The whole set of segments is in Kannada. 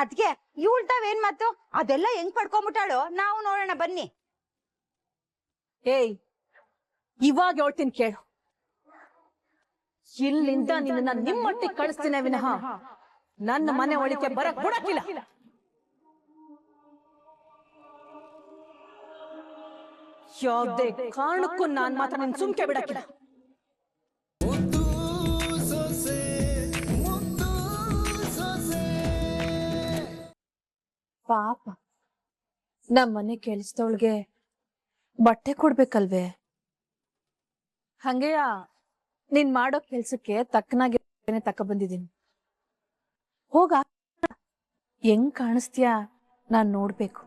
ಅದ್ಕೆ ಇವಳ್ತಾವೇನ್ ಮಾತು ಅದೆಲ್ಲ ಹೆಂಗ್ ಪಡ್ಕೊಂಬಿಟ್ಟಾಳು ನಾವು ನೋಡೋಣ ಬನ್ನಿ. ಏಯ್ ಇವಾಗ ಹೇಳ್ತೀನಿ ಕೇಳು, ಇಲ್ಲಿಂದ ನಿನ್ನ ನಿಮ್ಮೊಟ್ಟಿಗೆ ಕಳಿಸ್ತೀನಿ ವಿನಃ ನನ್ನ ಮನೆ ಒಳಗೆ ಬರಕ್ ಬಿಡಕ್ಕಿಲ್ಲ. ಯಾವುದೇ ಕಾರಣಕ್ಕೂ ನಾನ್ ಮಾತ್ರ ನಿನ್ ಸುಮ್ಕೆ ಬಿಡಕ್ಕಿಲ್ಲ. ಪಾಪ ನಮ್ಮನೆ ಕೆಲ್ಸದೊಳಗೆ ಬಟ್ಟೆ ಕೊಡ್ಬೇಕಲ್ವೇ? ಹಂಗೆಯ ನೀನ್ ಮಾಡೋ ಕೆಲ್ಸಕ್ಕೆ ತಕ್ಕನಾಗಿ ತಕ್ಕ ಬಂದಿದ್ದೀನಿ. ಹೋಗ ಹೆಂಗ್ ಕಾಣಿಸ್ತೀಯಾ ನಾನ್ ನೋಡ್ಬೇಕು.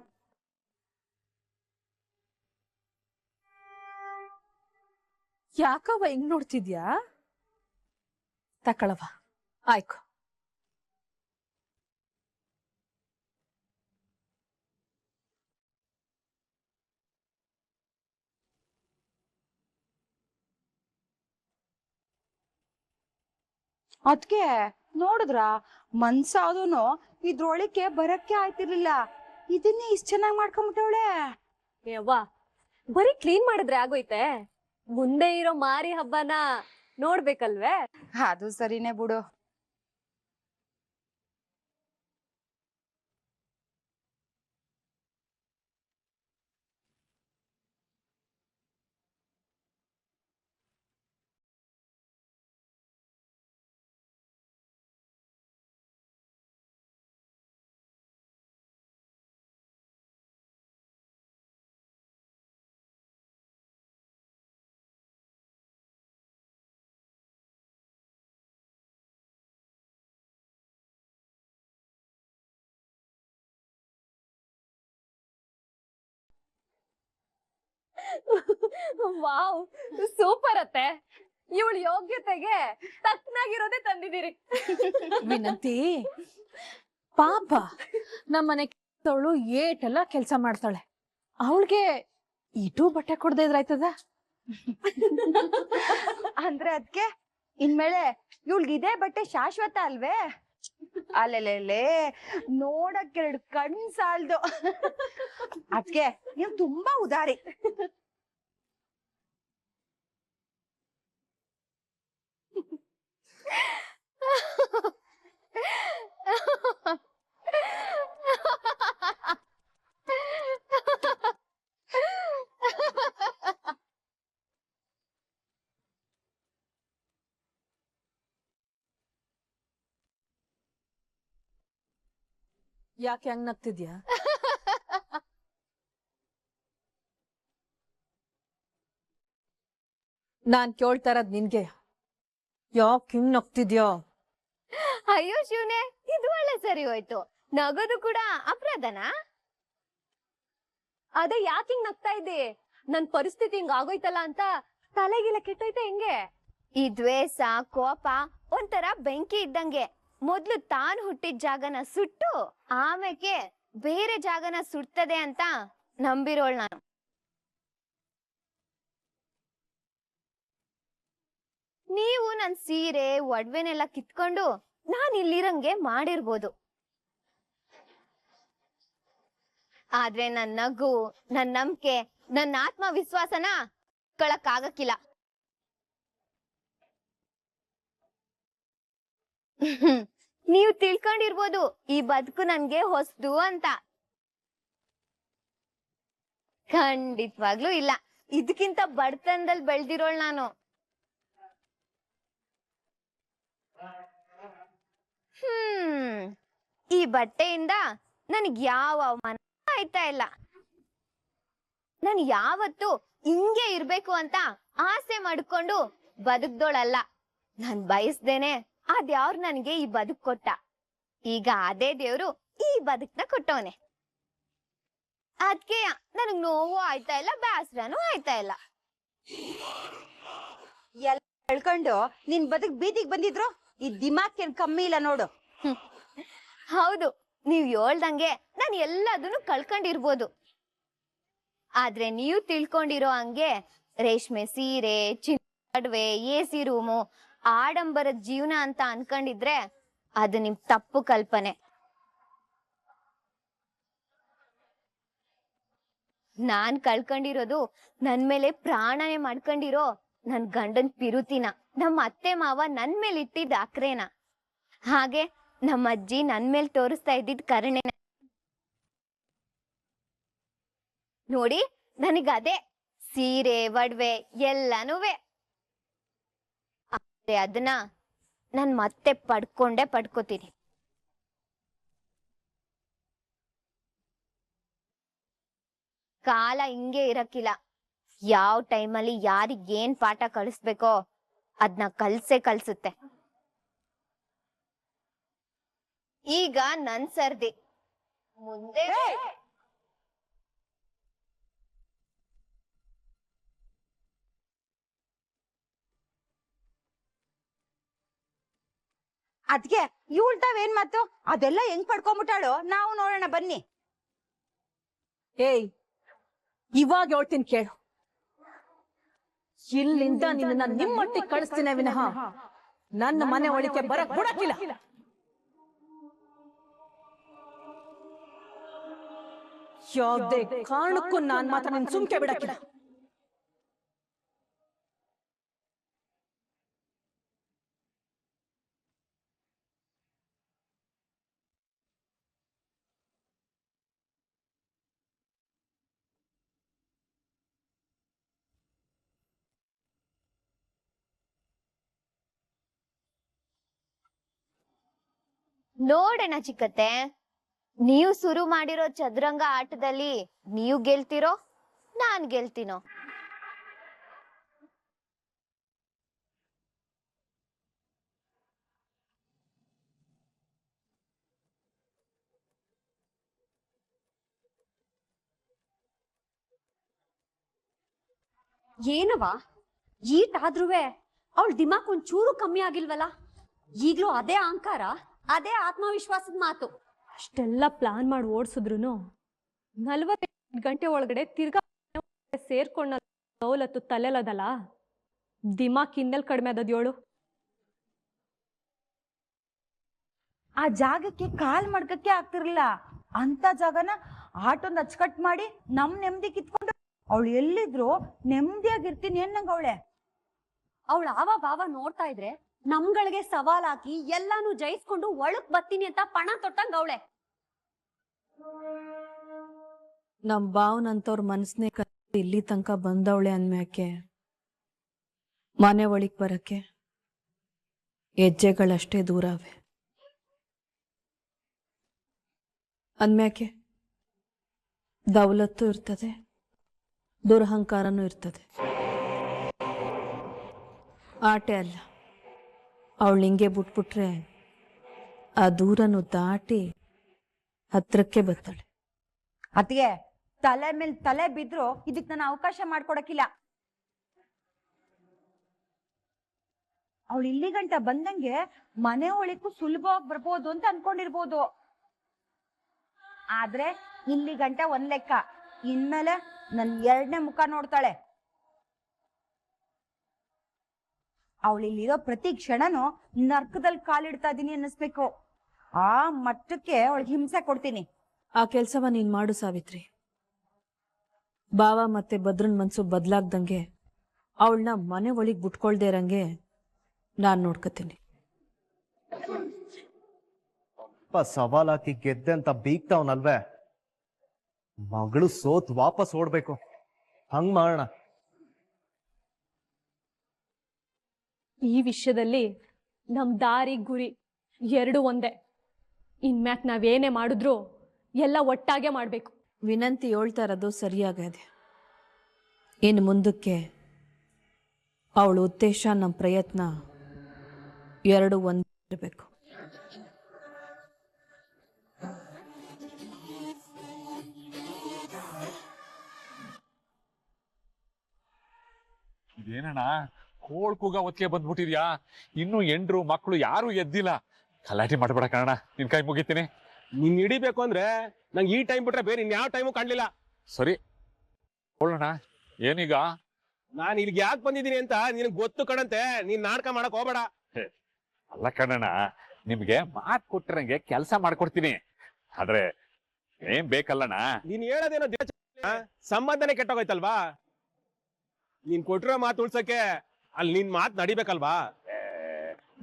ಯಾಕವ ಹೆಂಗ್ ನೋಡ್ತಿದ್ಯಾ? ತಕ್ಕಳವ ಆಯ್ಕು. ಅದ್ಕೆ ನೋಡಿದ್ರ ಮನ್ಸಾದೂನು ಇದ್ರೊಳಕ್ಕೆ ಬರಕ್ಕೆ ಆಯ್ತಿರ್ಲಿಲ್ಲ, ಇದನ್ನೇ ಇಷ್ಟ ಚೆನ್ನಾಗಿ ಮಾಡ್ಕೊಂಬಿಟ್ಟವಳೆ. ಯವ್ವ ಬರೀ ಕ್ಲೀನ್ ಮಾಡಿದ್ರೆ ಆಗೋಯ್ತೆ, ಮುಂದೆ ಇರೋ ಮಾರಿ ಹಬ್ಬನ ನೋಡ್ಬೇಕಲ್ವೇ? ಅದು ಸರಿನೇ ಬಿಡು. ವಾವ್ ಸೂಪರ್ ಅತ್ತೆ, ಇವಳ ಯೋಗ್ಯತೆಗೆ ತಕ್ಕನಾಗಿರೋದೇ ತಂದಿದ್ದೀರಿ. ವಿನಂತಿ ಪಾಪ ನಮ್ಮನೆ ಅವಳು ಏಟೆಲ್ಲ ಕೆಲ್ಸ ಮಾಡ್ತಾಳೆ, ಅವಳಿಗೆ ಇಟೂ ಬಟ್ಟೆ ಕೊಡದೆ ಇದ್ರಾಯ್ತದ? ಅಂದ್ರೆ ಅದ್ಕೆ ಇನ್ಮೇಲೆ ಇವಳ್ಗಿದೇ ಬಟ್ಟೆ ಶಾಶ್ವತ ಅಲ್ವೇ? ಅಲ್ಲೆಲೆ ನೋಡಕ್ 2 ಕಣ್ ಸಾಲ್ದು. ಅದ್ಕೆ ನೀವು ತುಂಬಾ ಉದಾರಿ. ಯಾಕೆ ಹಂಗ್ ನಗ್ತಿದ್ಯಾ? ನಾನ್ ಕೇಳ್ತಾ ಇರೋದ್ ನಿನ್ಗೆ, ಯಾಕೆ ಹಿಂಗ್ ನಗ್ತಿದ್ಯೋ? ಅಯ್ಯೋ ಶಿವನೇ, ಇದು ಒಳ್ಳೆ ಸರಿ ಹೋಯ್ತು. ನಗೋದು ಕೂಡ ಅಪರಾಧನಾ? ಅದೇ ಯಾಕೆ ಹಿಂಗ್ ನಗ್ತಾ ಇದ್ದೆ? ನನ್ ಪರಿಸ್ಥಿತಿ ಹಿಂಗ್ ಆಗೋಯ್ತಲ್ಲ ಅಂತ ತಲೆಗಿಲ್ಲ ಕೆಟ್ಟೋಯ್ತಾ ಹೆಂಗೆ? ಈ ದ್ವೇಷ ಕೋಪ ಒಂಥರ ಬೆಂಕಿ ಇದ್ದಂಗೆ, ಮೊದ್ಲು ತಾನು ಹುಟ್ಟಿದ ಜಾಗನ ಸುಟ್ಟು ಆಮೇಲೆ ಬೇರೆ ಜಾಗನ ಸುಡ್ತದೆ ಅಂತ ನಂಬಿರೋಳ್ ನಾನು. ನೀವು ನನ್ ಸೀರೆ ಒಡವೆನೆಲ್ಲ ಕಿತ್ಕೊಂಡು ನಾನ್ ಇಲ್ಲಿರಂಗೆ ಮಾಡಿರ್ಬೋದು, ಆದ್ರೆ ನನ್ ನಗು, ನನ್ ನಂಬಿಕೆ, ನನ್ನ ಆತ್ಮವಿಶ್ವಾಸನ ಕಳಕ್ಕಾಗಕ್ಕಿಲ್ಲ. ನೀವು ತಿಳ್ಕೊಂಡಿರ್ಬೋದು ಈ ಬದುಕು ನನ್ಗೆ ಹೊಸ್ದು ಅಂತ. ಖಂಡಿತವಾಗ್ಲೂ ಇಲ್ಲ, ಇದಕ್ಕಿಂತ ಬಡತನದಲ್ಲಿ ಬೆಳ್ದಿರೋಳ್ ನಾನು. ಈ ಬಟ್ಟೆಯಿಂದ ನನಗ್ ಯಾವ ಅವಮಾನ ಆಯ್ತಾ ಇಲ್ಲ. ನಾನು ಯಾವತ್ತು ಹಿಂಗೆ ಇರ್ಬೇಕು ಅಂತ ಆಸೆ ಮಾಡ್ಕೊಂಡು ಬದುಕ್ದೋಳಲ್ಲ. ನಾನ್ ಬಯಸ್ದೇನೆ ಆ ದೇವ್ರು ನನಗೆ ಈ ಬದುಕ್ ಕೊಟ್ಟ. ಈಗ ಅದೇ ದೇವ್ರು ಈ ಬದುಕ್ನ ಕೊಟ್ಟವನೆ. ಅದ್ಕೆ ನನಗ್ ನೋವು ಆಯ್ತಾ ಇಲ್ಲ, ಬೇಸರನೂ ಆಯ್ತಾ ಇಲ್ಲ. ಎಲ್ಲ ಹೇಳ್ಕೊಂಡು ನಿನ್ ಬದುಕ್ ಬೀದಿಗೆ ಬಂದಿದ್ರು ಈ ದಿಮಾಕೇನ್ ಕಮ್ಮಿ ಇಲ್ಲ ನೋಡು. ಹೌದು, ನೀವ್ ಹೇಳ್ದಂಗೆ ನಾನು ಎಲ್ಲದನ್ನು ಕಳ್ಕೊಂಡಿರ್ಬೋದು, ಆದ್ರೆ ನೀವು ತಿಳ್ಕೊಂಡಿರೋ ಹಂಗೆ ರೇಷ್ಮೆ ಸೀರೆ, ಚಿನ್ನೊಡವೆ, AC ರೂಮು, ಆಡಂಬರದ ಜೀವನ ಅಂತ ಅನ್ಕೊಂಡಿದ್ರೆ ಅದು ನಿಮ್ ತಪ್ಪು ಕಲ್ಪನೆ. ನಾನ್ ಕಳ್ಕೊಂಡಿರೋದು ನನ್ ಮೇಲೆ ಪ್ರಾಣನೆ ಮಾಡ್ಕೊಂಡಿರೋ ನನ್ ಗಂಡನ್ ಪಿರುತಿನ, ನಮ್ಮ ಅತ್ತೆ ಮಾವ ನನ್ ಮೇಲೆ ಇಟ್ಟಿದ್ದ ಅಕ್ರೇನ, ಹಾಗೆ ನಮ್ಮ ಅಜ್ಜಿ ನನ್ ಮೇಲೆ ತೋರಿಸ್ತಾ ಇದ್ದಿದ್ ಕರುಣೆನ ನೋಡಿ ನನಗದೇ ಸೀರೆ ಒಡವೆ ಎಲ್ಲಾನುವೆ. ಆದ್ರೆ ಅದನ್ನ ನಾನ್ ಮತ್ತೆ ಪಡ್ಕೋತೀನಿ. ಕಾಲ ಹಿಂಗೆ ಇರಕ್ಕಿಲ್ಲ. ಯಾವ ಟೈಮಲ್ಲಿ ಯಾರಿಗ್ ಏನ್ ಪಾಠ ಕಲಿಸ್ಬೇಕೋ ಅದ್ನ ಕಲ್ಸುತ್ತೆ. ಈಗ ನನ್ ಸರ್ದಿ. ಮುಂದೆ ಅದ್ಕೆ ಇವಳ್ತಾವೇನ್ ಮಾತು? ಅದೆಲ್ಲ ಹೆಂಗ್ ಪಡ್ಕೊಂಬಿಟ್ಟಾಳು, ನಾವು ನೋಡೋಣ ಬನ್ನಿ. ಏಯ್, ಇವಾಗ ಹೇಳ್ತೀನಿ ಕೇಳು. ಇಲ್ಲಿಂದ ನಿನ್ನ ನಿಮ್ಮೊಟ್ಟಿಗೆ ಕಳಿಸ್ತೀನಿ ವಿನಃ ನನ್ನ ಮನೆ ಒಳಗೆ ಬರಕ್ ಬಿಡಕ್ಕಿಲ್ಲ. ಯಾವುದೇ ಕಾರಣಕ್ಕೂ ನಾನ್ ಮಾತ್ರ ನಿನ್ ಸುಮ್ಕೆ ಬಿಡಕ್ಕಿಲ್ಲ. ನೋಡೋಣ ಚಿಕ್ಕತ್ತೆ, ನೀವು ಶುರು ಮಾಡಿರೋ ಚದುರಂಗ ಆಟದಲ್ಲಿ ನೀವು ಗೆಲ್ತಿರೋ ನಾನ್ ಗೆಲ್ತೀನೋ? ಏನವಾ ಈಟಾದ್ರುವೆ ಅವಳ ದಿಮಾಕ್ ಒಂಚೂರು ಕಮ್ಮಿ ಆಗಿಲ್ವಲ್ಲ? ಈಗ್ಲೂ ಅದೇ ಅಹಂಕಾರ, ಅದೇ ಆತ್ಮವಿಶ್ವಾಸದ ಮಾತು. ಅಷ್ಟೆಲ್ಲ ಪ್ಲಾನ್ ಮಾಡಿ ಓಡಿಸಿದ್ರು 48 ಗಂಟೆ ಒಳಗಡೆ ತಿರ್ಗಾ ಸೇರ್ಕೊಂಡ ಸವಲತ್ತು ತಲೆಲದಲ್ಲ, ದಿಮಾಕ್ ಇನ್ನೆಲ್ ಕಡಿಮೆ ಆದದ್ ಹೇಳು? ಆ ಜಾಗಕ್ಕೆ ಕಾಲ್ ಮಡ್ಕಕ್ಕೆ ಆಗ್ತಿರ್ಲಿಲ್ಲ. ಅಂತ ಜಾಗನ ಆಟೊಂದ್ ಅಚ್ಚಕಟ್ ಮಾಡಿ ನಮ್ ನೆಮ್ಮದಿ ಕಿತ್ಕೊಂಡು ಅವಳು ಎಲ್ಲಿದ್ರು ನೆಮ್ಮದಿಯಾಗಿರ್ತೀನಿ ಅನ್ನಂಗ ಅವಳೆ. ಅವಳ ಆವ ಭಾವ ನೋಡ್ತಾ ಇದ್ರೆ ನಮ್ಗಳಿಗೆ ಸವಾಲ್ ಹಾಕಿ ಎಲ್ಲಾನು ಜಯಿಸ್ಕೊಂಡು ಒಳಕ್ ಬರ್ತೀನಿ ಅಂತ ಪಣ ತೊಟ್ಟಂಗ ಅವಳೆ. ನಮ್ ಬಾವನಂತವ್ರ ಮನಸ್ನೇ ಇಲ್ಲಿ ತನಕ ಬಂದವಳೆ ಅಂದ್ಮ್ಯಾಕೆ ಮನೆ ಒಳಗ್ ಬರಕ್ಕೆ ಹೆಜ್ಜೆಗಳಷ್ಟೇ ದೂರವೆ ಅಂದ್ಮ್ಯಾಕೆ ದೌಲತ್ತು ಇರ್ತದೆ, ದುರಹಂಕಾರನೂ ಇರ್ತದೆ. ಆಟೆ ಅಲ್ಲ, ಅವಳು ಹಿಂಗೆ ಬಿಟ್ಬಿಟ್ರೆ ಆ ದೂರನು ದಾಟಿ ಹತ್ರಕ್ಕೆ ಬರ್ತಾಳೆ. ಅದ್ಗೆ ತಲೆ ಮೇಲೆ ತಲೆ ಬಿದ್ರು ಇದಕ್ ನಾನು ಅವಕಾಶ ಮಾಡ್ಕೊಡಕ್ಕಿಲ್ಲ. ಅವಳು ಇಲ್ಲಿ ಗಂಟ ಬಂದಂಗೆ ಮನೆ ಒಳಕ್ಕೂ ಸುಲಭವಾಗಿ ಬರ್ಬೋದು ಅಂತ ಅನ್ಕೊಂಡಿರ್ಬೋದು. ಆದ್ರೆ ಇಲ್ಲಿ ಗಂಟ ಒಂದ್ ಲೆಕ್ಕ, ಇನ್ಮೇಲೆ ನನ್ 2ನೇ ಮುಖ ನೋಡ್ತಾಳೆ. ಅವಳಿಲ್ಲಿರೋ ಪ್ರತಿ ಕ್ಷಣನೂ ನರ್ಕದಲ್ಲಿ ಕಾಲಿಡ್ತಾ ಇದೀನಿ ಅನ್ನಿಸ್ಬೇಕು. ಆ ಮಟ್ಟಕ್ಕೆ ಅವಳಿಗೆ ಹಿಂಸೆ ಕೊಡ್ತೀನಿ. ಆ ಕೆಲ್ಸವ ನೀನ್ ಮಾಡು ಸಾವಿತ್ರಿ. ಬಾವ ಮತ್ತೆ ಭದ್ರನ್ ಮನ್ಸು ಬದ್ಲಾಗ್ದಂಗೆ ಅವಳನ್ನ ಮನೆ ಒಳಗ್ ಬಿಟ್ಕೊಳ್ದೇ ಇರಂಗೆ ನಾನ್ ನೋಡ್ಕತೀನಿ. ಸವಾಲಾಕಿ ಗೆದ್ದೆ ಅಂತ ಬೀಗ್ತಾವನಲ್ವೇ, ಮಗಳು ಸೋತ್ ವಾಪಸ್ ಓಡ್ಬೇಕು. ಹಂಗ್ ಮಾಡೋಣ. ಈ ವಿಷಯದಲ್ಲಿ ನಮ್ ದಾರಿ ಗುರಿ ಎರಡು ಒಂದೇ. ಇನ್ಮ್ಯಾಕ್ ನಾವೇನೇ ಮಾಡಿದ್ರು ಎಲ್ಲ ಒಟ್ಟಾಗೆ ಮಾಡ್ಬೇಕು. ವಿನಂತಿ ಹೇಳ್ತಾ ಇರೋದು ಸರಿಯಾಗದೆ. ಇನ್ನು ಮುಂದಕ್ಕೆ ಅವಳ ಉದ್ದೇಶ, ನಮ್ಮ ಪ್ರಯತ್ನ ಎರಡು ಒಂದಿರಬೇಕು. ಏನಣ್ಣ ಕೋಳ್ ಕೂಗ ಒತ್ತಿಗೆ ಬಂದ್ಬಿಟ್ಟಿದ್ಯಾ? ಇನ್ನು ಎಂಡ್ರು ಮಕ್ಕಳು ಯಾರು ಎದ್ದಿಲ್ಲ. ಗಲಾಟೆ ಮಾಡ್ಬೇಡ ಕಣ, ನಿನ್ ಕೈ ಮುಗಿತೀನಿ. ನೀನ್ ಹಿಡಿಬೇಕು ಅಂದ್ರೆ ನಂಗೆ ಈ ಟೈಮ್ ಬಿಟ್ರೆ ಬೇರೆ ಇನ್ಯಾವ ಟೈಮು ಕಾಣ್ಲಿಲ್ಲ. ಸರಿ ಹೋಗೋಣ. ಏನೀಗ? ನಾನ್ ಇಲ್ಲಿಗೆ ಯಾಕೆ ಬಂದಿದ್ದೀನಿ ಅಂತ ನಿನಗೆ ಗೊತ್ತು ಕಣಂತೆ. ನೀನ್ ನಾಟಕ ಮಾಡಕ್ ಹೋಗ್ಬೇಡ. ಅಲ್ಲ ಕಣಣ್ಣ, ನಿಮ್ಗೆ ಮಾತ್ ಕೊಟ್ಟಿರಂಗೆ ಕೆಲಸ ಮಾಡ್ಕೊಡ್ತೀನಿ. ಆದ್ರೆ ಏನ್ ಬೇಕಲ್ಲಣ್ಣ? ನೀನ್ ಹೇಳೋದೇನೋ ಸಂಬಂಧನೇ ಕೆಟ್ಟೋಗೈತಲ್ವಾ? ನೀನ್ ಕೊಟ್ಟಿರೋ ಮಾತು ಉಳ್ಸಕ್ಕೆ ಅಲ್ಲಿ ನಿನ್ ಮಾತು ನಡಿಬೇಕಲ್ವಾ?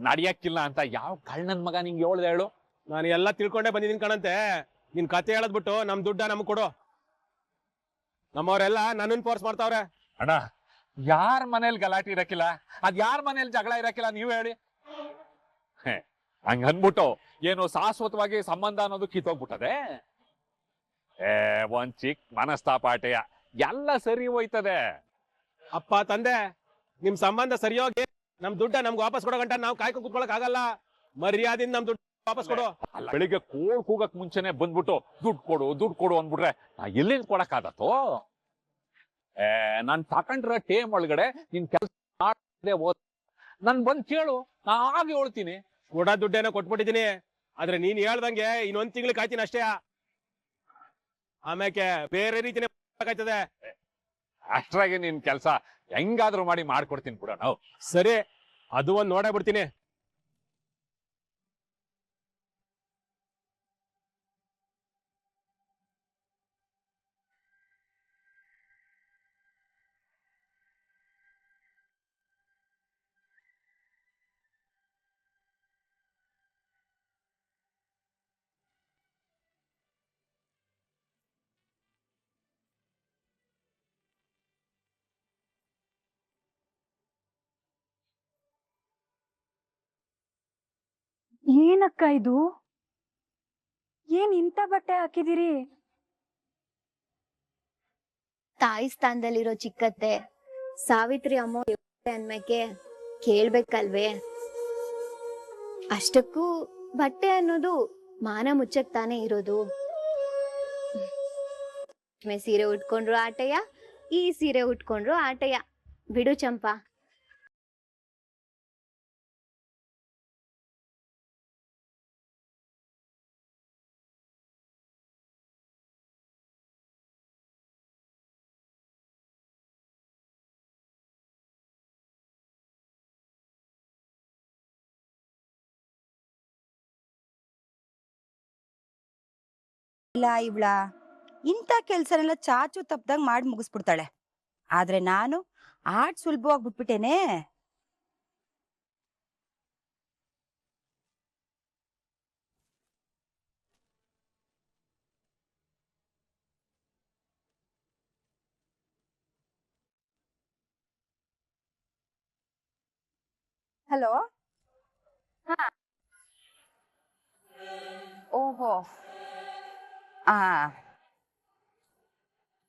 ನಡಿಯಕ್ಕಿಲ್ಲ ಅಂತ ಯಾವ ಕಳ್ಳನ್ ಮಗ ನಿಂಗೆ ಹೇಳ್ದೆ ಹೇಳು? ನಾನು ಎಲ್ಲ ತಿಳ್ಕೊಂಡೇ ಬಂದಿದ್ದೀನಿ ಕಣಂತೆ. ನಿನ್ ಕತೆ ಹೇಳದ್ಬಿಟ್ಟು ನಮ್ ದುಡ್ಡ ನಮ್ಗ್ ಕೊಡು. ನಮ್ಮವ್ರೆಲ್ಲ ನನ್ನನ್ ಫೋರ್ಸ್ ಮಾಡ್ತಾವ್ರೆ. ಅಣ್ಣ, ಯಾರ ಮನೇಲಿ ಗಲಾಟೆ ಇರಕ್ಕಿಲ್ಲ, ಅದ್ ಯಾರ ಮನೇಲಿ ಜಗಳ ಇರಕ್ಕಿಲ್ಲ, ನೀವ್ ಹೇಳಿ. ಹಂಗ ಅನ್ಬಿಟ್ಟು ಏನು ಶಾಶ್ವತವಾಗಿ ಸಂಬಂಧ ಅನ್ನೋದು ಕಿತ್ತೋಗ್ಬಿಟ್ಟದೆ. ಒಂದ್ ಚಿಕ್ಕ ಮನಸ್ತಾಪಾಟೆಯ ಎಲ್ಲ ಸರಿ ಹೋಯ್ತದೆ. ಅಪ್ಪ ತಂದೆ, ನಿಮ್ ಸಂಬಂಧ ಸರಿಯೋಗಿ ನಮ್ ದುಡ್ಡ ನಮ್ಗೆ ವಾಪಸ್ ಕೊಡೋ ಗಂಟ ನಾವು ಕಾಯ್ಕೊಂಡು ಕುತ್ಕೊಳಕ್ ಆಗಲ್ಲ. ಮರ್ಯಾದಿಂದ ನಮ್ ದುಡ್ಡು ವಾಪಸ್ ಕೊಡು. ಬೆಳಿಗ್ಗೆ ಕೋಳ್ ಕೂಗಕ್ ಮುಂಚೆನೆ ಬಂದ್ಬಿಟ್ಟು ದುಡ್ಡು ಕೊಡು ಅಂದ್ಬಿಟ್ರೆ ನಾ ಎಲ್ಲಿಂದ ಕೊಡಕ್ಕಾಗತ್ತೋ? ನಾನ್ ತಕೊಂಡ್ರ ಟೇಮ್ ಒಳಗಡೆ ನಿನ್ ಕೆಲಸ ಮಾಡದೆ ಹೋದ್ ನನ್ ಬಂದ್ ಕೇಳು, ನಾ ಆಗ ಹೇಳ್ತೀನಿ. ಕೊಡ ದುಡ್ಡೇನೋ ಕೊಟ್ಬಿಟ್ಟಿದೀನಿ, ಆದ್ರೆ ನೀನ್ ಹೇಳ್ದಂಗೆ ಇನ್ನೊಂದ್ ತಿಂಗ್ಳು ಕಾಯ್ತೀನಿ ಅಷ್ಟೇ. ಆಮ್ಯಾಕೆ ಬೇರೆ ರೀತಿನೇ ಆಯ್ತದೆ. ಅಷ್ಟ್ರಾಗಿ ನಿನ್ ಕೆಲ್ಸ ಹೆಂಗಾದ್ರೂ ಮಾಡಿ ಮಾಡ್ಕೊಡ್ತೀನಿ ಕೂಡ ನಾವು. ಸರಿ, ಅದು ಒಂದ್ ನೋಡೇ ಬಿಡ್ತೀನಿ. ಏನಕ್ಕ ಇದು? ಏನ್ ಇಂಥ ಬಟ್ಟೆ ಹಾಕಿದಿರಿ? ತಾಯಿ ಸ್ಥಾನದಲ್ಲಿರೋ ಚಿಕ್ಕತ್ತೆ ಸಾವಿತ್ರಿ ಅಮ್ಮ ಅನ್ಮೇಕೆ ಕೇಳ್ಬೇಕಲ್ವೇ? ಅಷ್ಟಕ್ಕೂ ಬಟ್ಟೆ ಅನ್ನೋದು ಮಾನ ಮುಚ್ಚಕ್ ತಾನೇ ಇರೋದು. ಸೀರೆ ಉಟ್ಕೊಂಡ್ರು ಆಟಯ, ಈ ಸೀರೆ ಉಟ್ಕೊಂಡ್ರು ಆಟಯ. ಬಿಡು ಚಂಪಾ. ಇಲ್ಲ ಇವಳ ಇಂಥ ಕೆಲ್ಸನೆಲ್ಲ ಚಾಚು ತಪ್ಪದಾಗ ಮಾಡಿ ಮುಗಿಸ್ಬಿಡ್ತಾಳೆ. ಆದ್ರೆ ನಾನು ಆಟ್ ಸುಲಭವಾಗಿ ಬಿಟ್ಬಿಟ್ಟೇನೆ. ಹಲೋ. ಓಹೋ,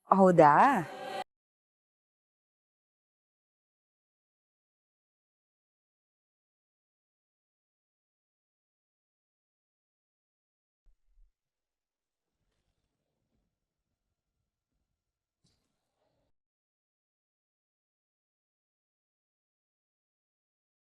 ಹೌದಾ?